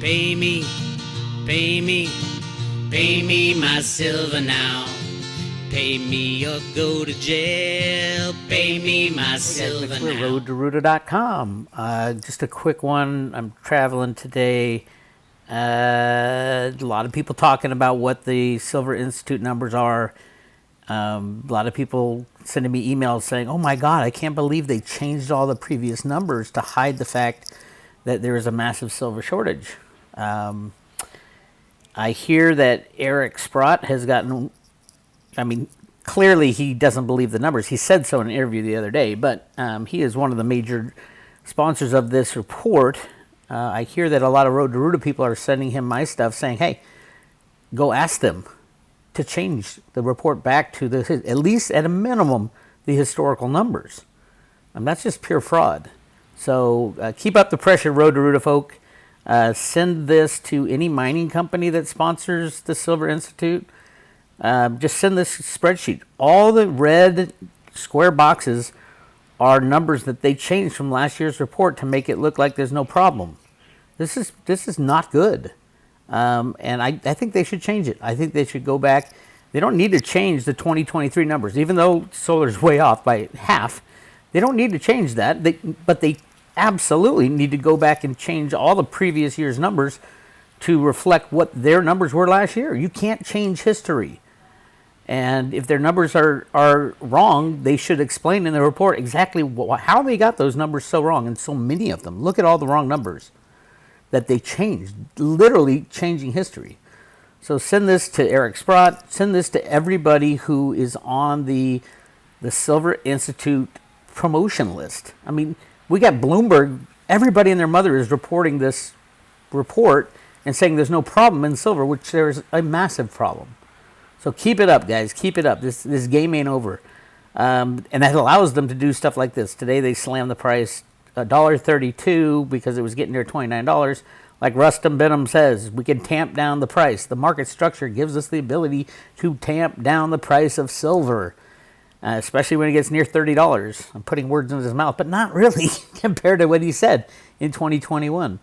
Pay me, pay me, pay me my silver now. Pay me or go to jail. Pay me my silver Bix Weir, now. roadtoruta.com. Just a quick one. I'm traveling today. A lot of people talking about what the Silver Institute numbers are. A lot of people sending me emails saying, oh my God, I can't believe they changed all the previous numbers to hide the fact that there is a massive silver shortage. I hear that Eric Sprott has gotten, clearly he doesn't believe the numbers. He said so in an interview the other day, but he is one of the major sponsors of this report. I hear that a lot of Road to Ruta people are sending him my stuff saying, hey, go ask them to change the report back to at least at a minimum, the historical numbers. That's just pure fraud. So keep up the pressure, Road to Ruta folk. Send this to any mining company that sponsors the Silver Institute. Just send this spreadsheet. All the red square boxes are numbers that they changed from last year's report to make it look like there's no problem. This is not good. And I think they should change it. I think they should go back. They don't need to change the 2023 numbers, even though solar's way off by half. They don't need to change that, but they absolutely need to go back and change all the previous year's numbers to reflect what their numbers were last year. You can't change history. And if their numbers are wrong, they should explain in the report exactly how they got those numbers so wrong, and so many of them. Look at all the wrong numbers that they changed, literally changing history. So send this to Eric Sprott. Send this to everybody who is on the Silver Institute promotion list. We got Bloomberg. Everybody and their mother is reporting this report and saying there's no problem in silver, which there's a massive problem. So keep it up, guys. Keep it up. This game ain't over. And that allows them to do stuff like this. Today they slammed the price $1.32 because it was getting near $29. Like Rustam Benham says, we can tamp down the price. The market structure gives us the ability to tamp down the price of silver, especially when it gets near $30. I'm putting words in his mouth, but not really compared to what he said in 2021.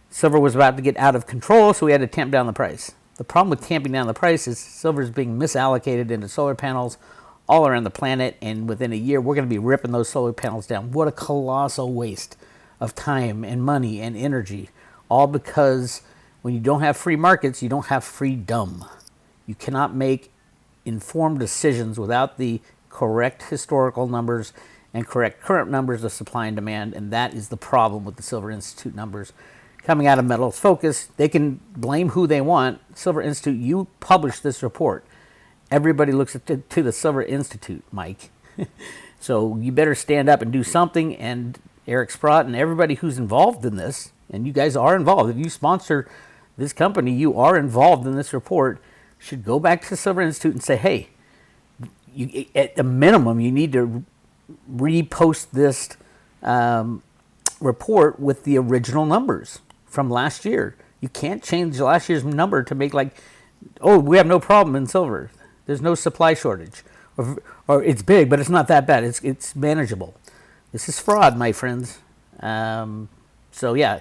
Silver was about to get out of control, so we had to tamp down the price. The problem with tamping down the price is silver is being misallocated into solar panels all around the planet, and within a year, we're going to be ripping those solar panels down. What a colossal waste of time and money and energy, all because when you don't have free markets, you don't have freedom. You cannot make informed decisions without the correct historical numbers and correct current numbers of supply and demand, and that is the problem with the Silver Institute numbers. Coming out of Metals Focus, they can blame who they want. Silver Institute, you published this report. Everybody looks to the Silver Institute, Mike. So you better stand up and do something. And Eric Sprott and everybody who's involved in this, and you guys are involved. If you sponsor this company, you are involved in this report, should go back to Silver Institute and say, hey, at the minimum, you need to repost this report with the original numbers from last year. You can't change last year's number to make like, oh, we have no problem in silver. There's no supply shortage. Or it's big, but it's not that bad. It's manageable. This is fraud, my friends. So yeah,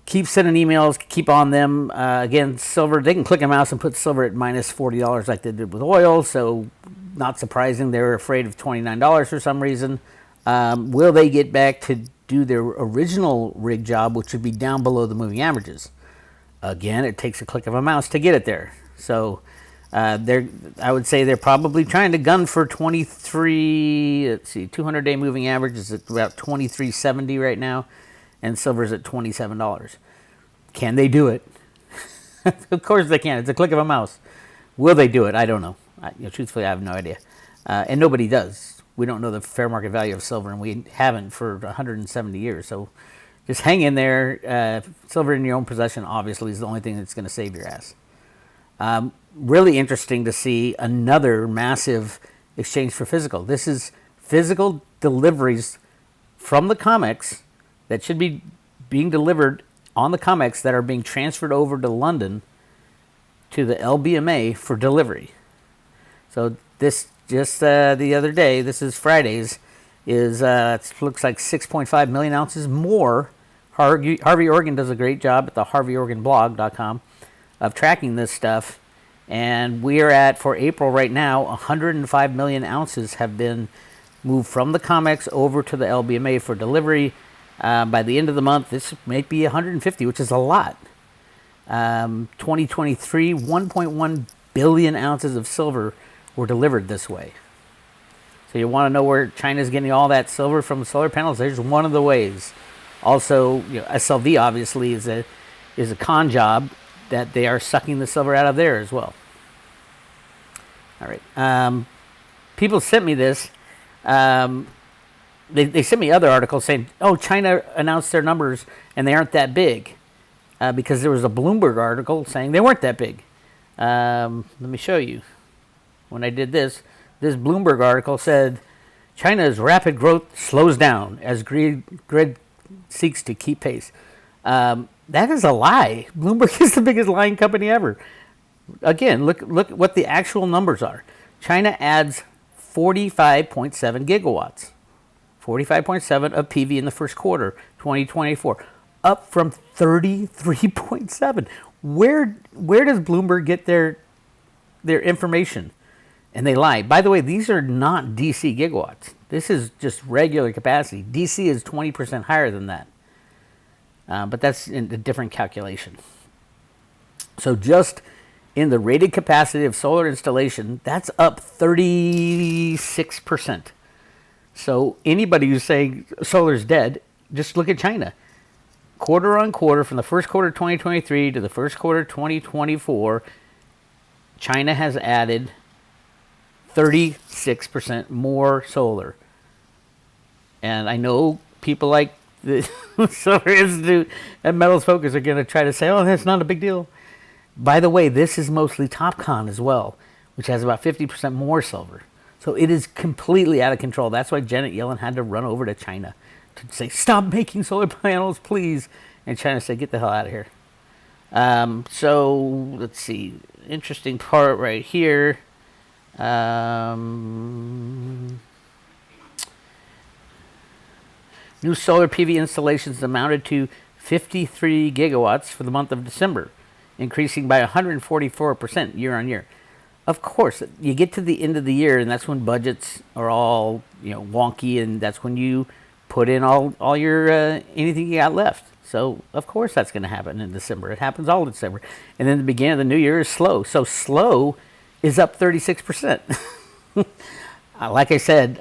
keep sending emails. Keep on them. Again, silver, they can click a mouse and put silver at minus $40 like they did with oil. So not surprising. They're afraid of $29 for some reason. Will they get back to do their original rig job, which would be down below the moving averages? Again, it takes a click of a mouse to get it there. So I would say they're probably trying to gun for 23. Let's see, 200-day moving average is at about 23.70 right now, and silver's at $27. Can they do it? Of course they can. It's a click of a mouse. Will they do it? I don't know. Truthfully, I have no idea, and nobody does. We don't know the fair market value of silver, and we haven't for 170 years. So just hang in there. Silver in your own possession, obviously, is the only thing that's going to save your ass. Really interesting to see another massive exchange for physical. This is physical deliveries from the COMEX that should be being delivered on the COMEX that are being transferred over to London to the LBMA for delivery. So this just the other day, this is Friday's, is it looks like 6.5 million ounces more Harvey Organ does a great job at the harveyorganblog.com of tracking this stuff. And we are at, for April right now, 105 million ounces have been moved from the COMEX over to the LBMA for delivery. By the end of the month, this might be 150, which is a lot. 2023, 1.1 billion ounces of silver were delivered this way. So you want to know where China's getting all that silver from the solar panels? There's one of the ways. Also, SLV obviously is a con job that they are sucking the silver out of there as well. All right. People sent me this. They sent me other articles saying, oh, China announced their numbers and they aren't that big. Because there was a Bloomberg article saying they weren't that big. Let me show you. When I did this Bloomberg article said, China's rapid growth slows down as grid seeks to keep pace. That is a lie. Bloomberg is the biggest lying company ever. Again, look what the actual numbers are. China adds 45.7 gigawatts. 45.7 of PV in the first quarter, 2024. Up from 33.7. Where does Bloomberg get their information? And they lie. By the way, these are not DC gigawatts. This is just regular capacity. DC is 20% higher than that. But that's in a different calculation. So just in the rated capacity of solar installation, that's up 36%. So anybody who's saying solar's dead, just look at China. Quarter on quarter, from the first quarter 2023 to the first quarter 2024, China has added 36% more solar. And I know people like the Solar Institute and Metals Focus are going to try to say, oh, that's not a big deal. By the way, this is mostly TopCon as well, which has about 50% more silver. So it is completely out of control. That's why Janet Yellen had to run over to China to say, stop making solar panels, please. And China said, get the hell out of here. So let's see. Interesting part right here. New solar PV installations amounted to 53 gigawatts for the month of December, increasing by 144% year on year. Of course, you get to the end of the year, and that's when budgets are all wonky, and that's when you put in all your anything you got left. So of course that's going to happen in December. It happens all in December, and then the beginning of the new year is slow. So slow is up 36%. Like I said,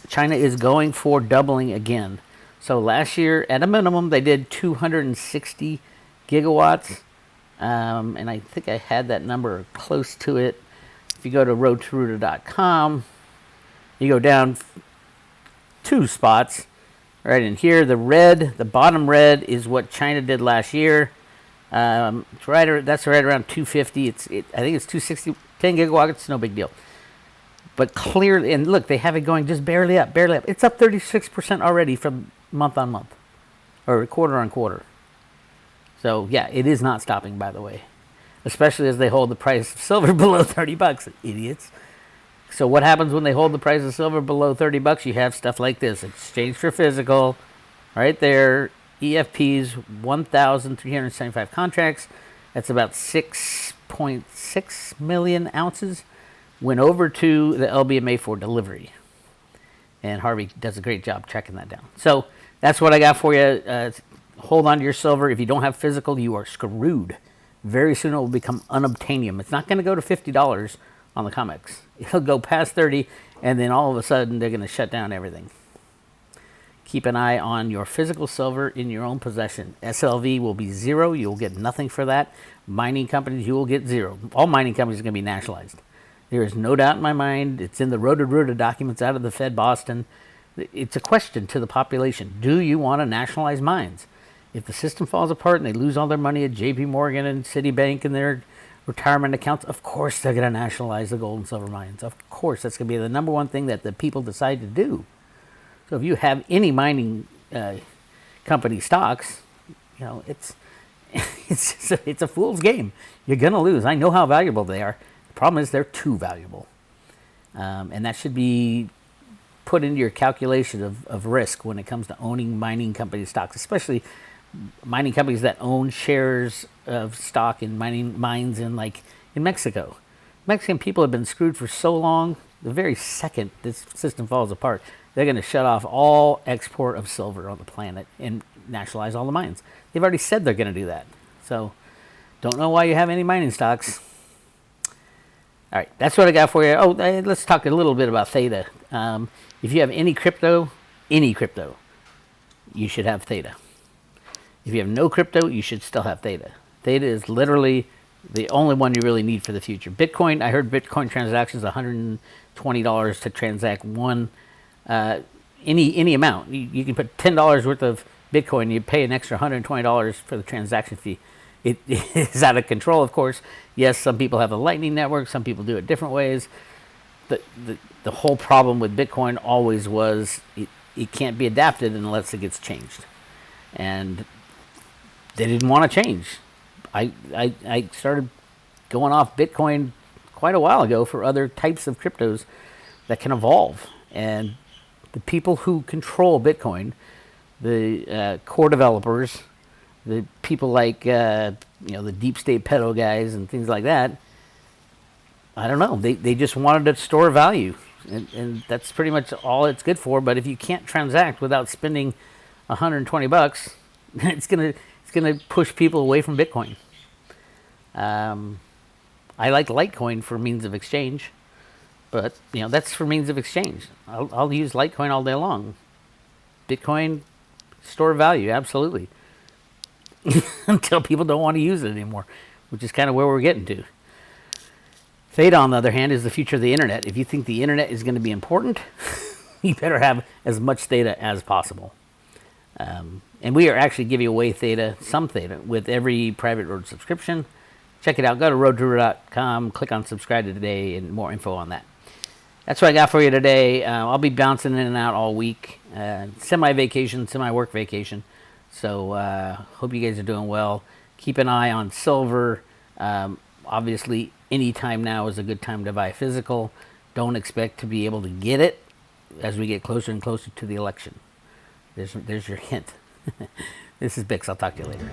China is going for doubling again. So last year, at a minimum, they did 260 gigawatts. And I think I had that number close to it. If you go to roadtoruta.com, you go down 2 spots. Right in here, the bottom red is what China did last year. That's right around 250. I think it's 260, 10 gigawatts. It's no big deal. But clearly, and look, they have it going just barely up. It's up 36% already from month on month, or quarter on quarter. So yeah, it is not stopping, by the way, especially as they hold the price of silver below $30, idiots. So what happens when they hold the price of silver below $30? You have stuff like this: exchange for physical, right there. EFPs, 1,375 contracts. That's about 6.6 million ounces. Went over to the LBMA for delivery, and Harvey does a great job checking that down. So that's what I got for you. Hold on to your silver. If you don't have physical, you are screwed. Very soon it will become unobtainium. It's not going to go to $50 on the COMEX. It'll go past 30, and then all of a sudden they're going to shut down everything. Keep an eye on your physical silver in your own possession. SLV will be zero. You'll get nothing for that. Mining companies, you will get zero. All mining companies are going to be nationalized. There is no doubt in my mind. It's in the Regulators documents out of the Fed Boston. It's a question to the population. Do you want to nationalize mines? If the system falls apart and they lose all their money at JP Morgan and Citibank and their retirement accounts, of course they're going to nationalize the gold and silver mines. Of course, that's going to be the number one thing that the people decide to do. So if you have any mining company stocks, it's it's a fool's game. You're going to lose. I know how valuable they are. The problem is they're too valuable. And that should be put into your calculation of risk when it comes to owning mining company stocks, especially mining companies that own shares of stock in mining mines in Mexico. Mexican people have been screwed for so long. The very second this system falls apart, they're going to shut off all export of silver on the planet and nationalize all the mines. They've already said they're going to do that. So don't know why you have any mining stocks. All right, that's what I got for you. Oh, let's talk a little bit about Theta. If you have any crypto, you should have Theta. If you have no crypto, you should still have Theta. Theta is literally the only one you really need for the future. Bitcoin, I heard Bitcoin transactions $120 to transact one, any amount. You can put $10 worth of Bitcoin, you pay an extra $120 for the transaction fee. It is out of control, of course. Yes, some people have a Lightning Network, some people do it different ways. The whole problem with Bitcoin always was it can't be adapted unless it gets changed. And they didn't want to change. I started going off Bitcoin quite a while ago for other types of cryptos that can evolve. And the people who control Bitcoin, the core developers, the people like the deep state pedo guys and things like that, I don't know. They just wanted to store value, and that's pretty much all it's good for. But if you can't transact without spending $120, it's gonna push people away from Bitcoin. I like Litecoin for means of exchange, but that's for means of exchange. I'll use Litecoin all day long. Bitcoin, store value, absolutely. Until people don't want to use it anymore, which is kind of where we're getting to. Theta, on the other hand, is the future of the internet. If you think the internet is going to be important, you better have as much Theta as possible. And we are actually giving away some Theta, with every private road subscription. Check it out. Go to roadtour.com, click on subscribe to today, and more info on that. That's what I got for you today. I'll be bouncing in and out all week. Semi-vacation, semi-work vacation. So hope you guys are doing well. Keep an eye on silver. Obviously, any time now is a good time to buy physical. Don't expect to be able to get it as we get closer and closer to the election. There's your hint. This is Bix. I'll talk to you later.